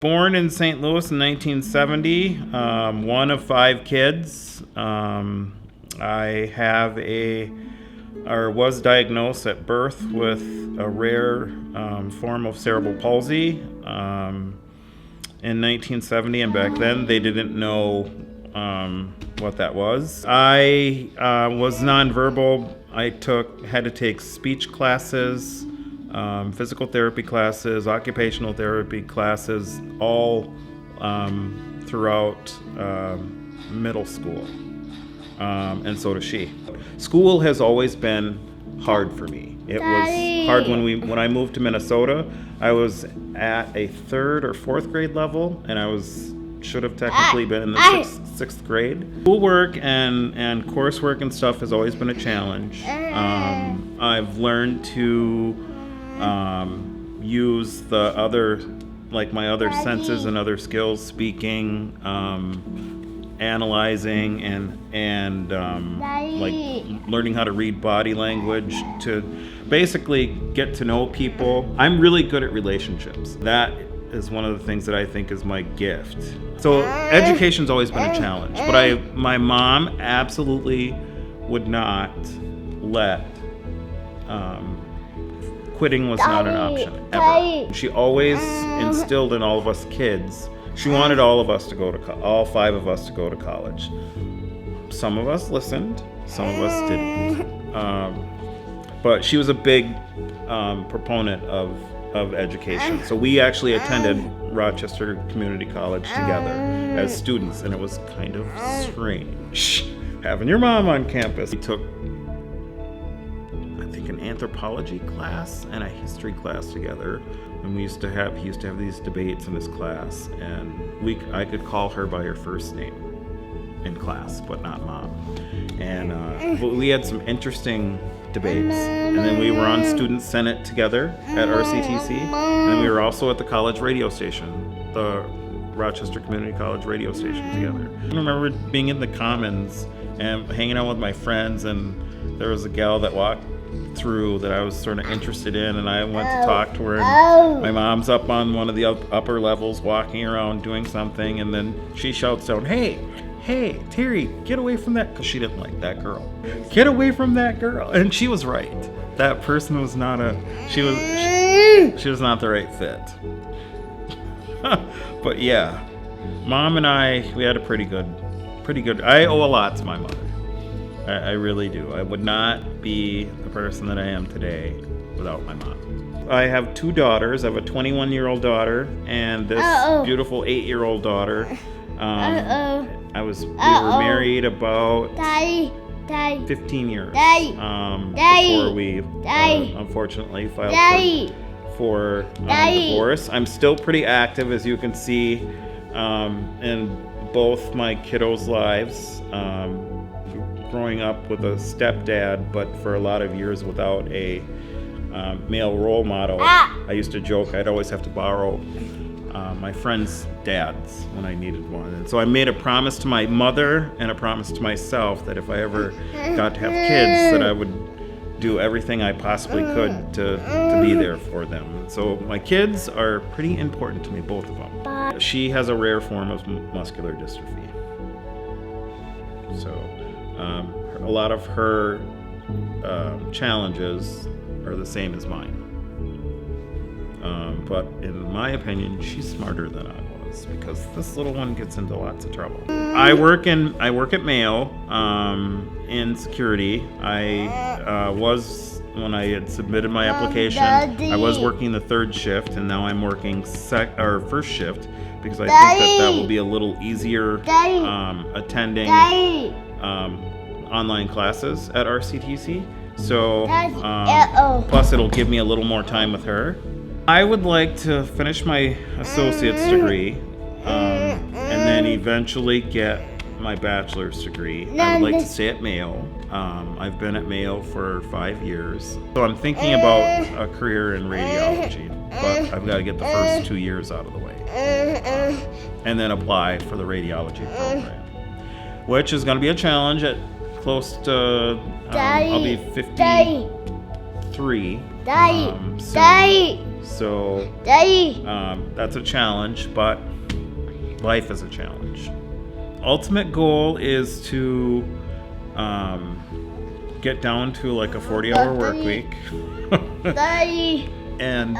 Born in St. Louis in 1970, one of 5 kids. I was diagnosed at birth with a rare form of cerebral palsy in 1970, and back then they didn't know what that was. I was nonverbal. I had to take speech classes, physical therapy classes, occupational therapy classes, all throughout middle school, and so does she. School has always been hard for me. It was hard when I moved to Minnesota. I was at a 3rd or 4th grade level, and I should have technically been in the 6th grade. Schoolwork and coursework and stuff has always been a challenge. I've learned to use my other senses and other skills, speaking, analyzing, and learning how to read body language to basically get to know people. I'm really good at relationships. That is one of the things that I think is my gift. So education's always been a challenge, but my mom absolutely would not let quitting was not an option, ever. She always instilled in all of us kids, she wanted all of us to go to all 5 of us to go to college. Some of us listened, some of us didn't. But she was a big proponent of education. So we actually attended Rochester Community College together as students, and it was kind of strange having your mom on campus. We took, I think, an anthropology class and a history class together, and he used to have these debates in his class, and I could call her by her first name in class, but not mom. And we had some interesting debates, and then we were on student senate together at RCTC, and then we were also at the college radio station, the Rochester Community College radio station together. I remember being in the Commons and hanging out with my friends, and there was a gal that walked through that I was sort of interested in, and I went to talk to her, and my mom's up on one of the upper levels walking around doing something, and then she shouts down, hey, Terry, get away from that, because she didn't like that girl. Get away from that girl. And she was right. That person was not she was not the right fit. But yeah, Mom and we had a pretty good, I owe a lot to my mother. I really do. I would not be the person that I am today without my mom. I have 2 daughters. I have a 21-year-old daughter and this beautiful 8-year-old daughter. We were married about 15 years before we unfortunately filed for divorce. I'm still pretty active, as you can see, in both my kiddos' lives. Growing up with a stepdad, but for a lot of years without a male role model. I used to joke I'd always have to borrow my friends' dads when I needed one. And so I made a promise to my mother and a promise to myself that if I ever got to have kids, that I would do everything I possibly could to be there for them. So my kids are pretty important to me, both of them. She has a rare form of muscular dystrophy. So a lot of her challenges are the same as mine. But in my opinion, she's smarter than I was, because this little one gets into lots of trouble. I work at Mayo in security. When I had submitted my application, I was working the 3rd shift, and now I'm working first shift, because I think that will be a little easier attending online classes at RCTC. So plus it'll give me a little more time with her. I would like to finish my associate's degree and then eventually get my bachelor's degree. I would like to stay at Mayo. I've been at Mayo for 5 years. So I'm thinking about a career in radiology, but I've got to get the first 2 years out of the way. And then apply for the radiology program, which is going to be a challenge at close to, I'll be 53. So that's a challenge, but life is a challenge. Ultimate goal is to get down to like a 40-hour work week and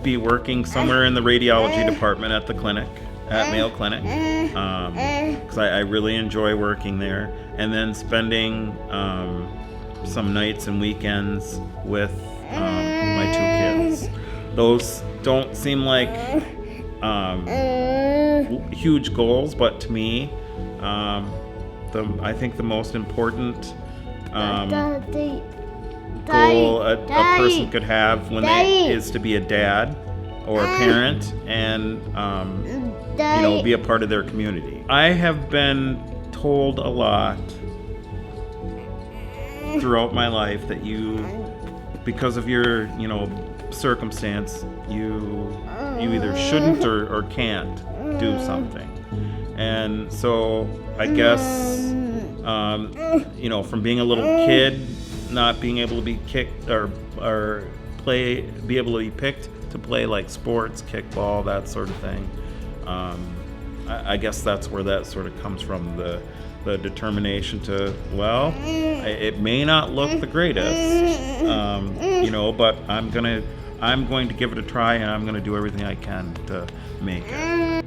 be working somewhere in the radiology department at the clinic, at Mayo Clinic, because I really enjoy working there, and then spending some nights and weekends with my 2 kids. Those don't seem like huge goals, but to me, I think the most important goal a person could have when is to be a dad or a parent and be a part of their community. I have been told a lot throughout my life that because of your circumstance, you either shouldn't or can't do something. And so I guess from being a little kid, not being able to be kicked or be able to be picked to play like sports, kickball, that sort of thing. I guess that's where that sort of comes from, the determination to, it may not look the greatest, but I'm going to give it a try, and I'm going to do everything I can to make it.